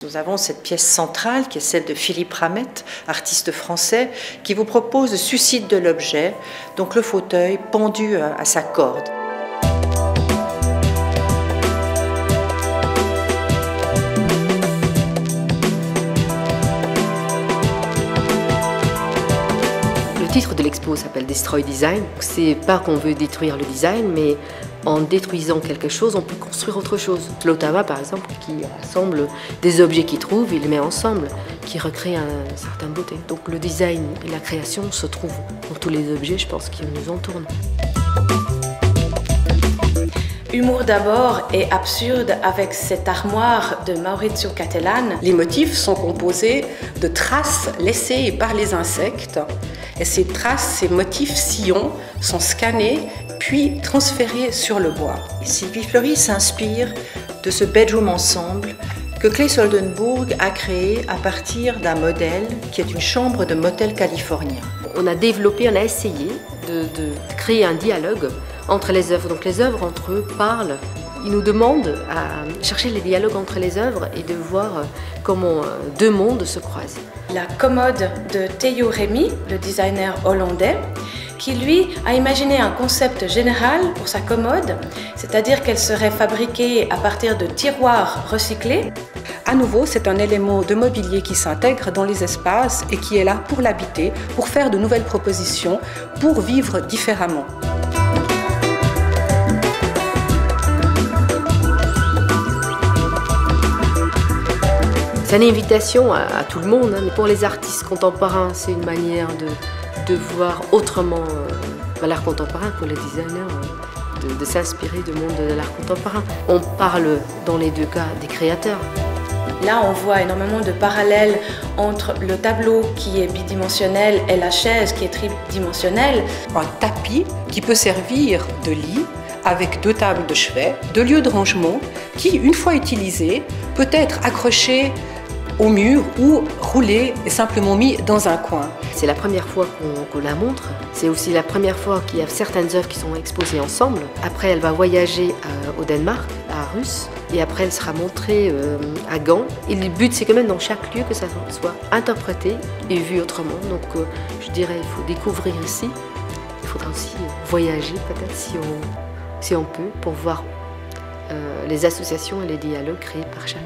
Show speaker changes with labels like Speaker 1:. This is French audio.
Speaker 1: Nous avons cette pièce centrale qui est celle de Philippe Ramette, artiste français, qui vous propose le suicide de l'objet, donc le fauteuil pendu à sa corde.
Speaker 2: Le titre de l'expo s'appelle Destroy Design. C'est pas qu'on veut détruire le design, mais en détruisant quelque chose, on peut construire autre chose. Lotava, par exemple, qui rassemble des objets qu'il trouve, il les met ensemble, qui recrée une certaine beauté. Donc le design et la création se trouvent dans tous les objets, je pense, qui nous entourent.
Speaker 3: Humour d'abord et absurde avec cette armoire de Maurizio Cattelan.
Speaker 4: Les motifs sont composés de traces laissées par les insectes. Et ces traces, ces motifs sillons sont scannés puis transférés sur le bois.
Speaker 1: Sylvie Fleury s'inspire de ce bedroom ensemble que Claes Oldenburg a créé à partir d'un modèle qui est une chambre de motel californien.
Speaker 2: On a essayé de créer un dialogue entre les œuvres. Donc les œuvres entre eux parlent. Ils nous demandent à chercher les dialogues entre les œuvres et de voir comment deux mondes se croisent.
Speaker 3: La commode de Theo Remy, le designer hollandais, qui lui a imaginé un concept général pour sa commode, c'est-à-dire qu'elle serait fabriquée à partir de tiroirs recyclés.
Speaker 4: À nouveau, c'est un élément de mobilier qui s'intègre dans les espaces et qui est là pour l'habiter, pour faire de nouvelles propositions, pour vivre différemment.
Speaker 2: C'est une invitation à tout le monde. Pour les artistes contemporains, c'est une manière de voir autrement l'art contemporain. Pour les designers, de s'inspirer du monde de l'art contemporain. On parle dans les deux cas des créateurs.
Speaker 3: Là, on voit énormément de parallèles entre le tableau qui est bidimensionnel et la chaise qui est tridimensionnelle.
Speaker 4: Un tapis qui peut servir de lit avec deux tables de chevet, deux lieux de rangement qui, une fois utilisés, peut être accroché au mur ou roulé et simplement mis dans un coin.
Speaker 2: C'est la première fois qu'on la montre. C'est aussi la première fois qu'il y a certaines œuvres qui sont exposées ensemble. Après, elle va voyager au Danemark, à Russe, et après, elle sera montrée à Gand. Et le but, c'est quand même dans chaque lieu que ça soit interprété et vu autrement. Donc, je dirais, il faut découvrir ici. Il faudra aussi voyager, peut-être, si on peut, pour voir les associations et les dialogues créés par chacun.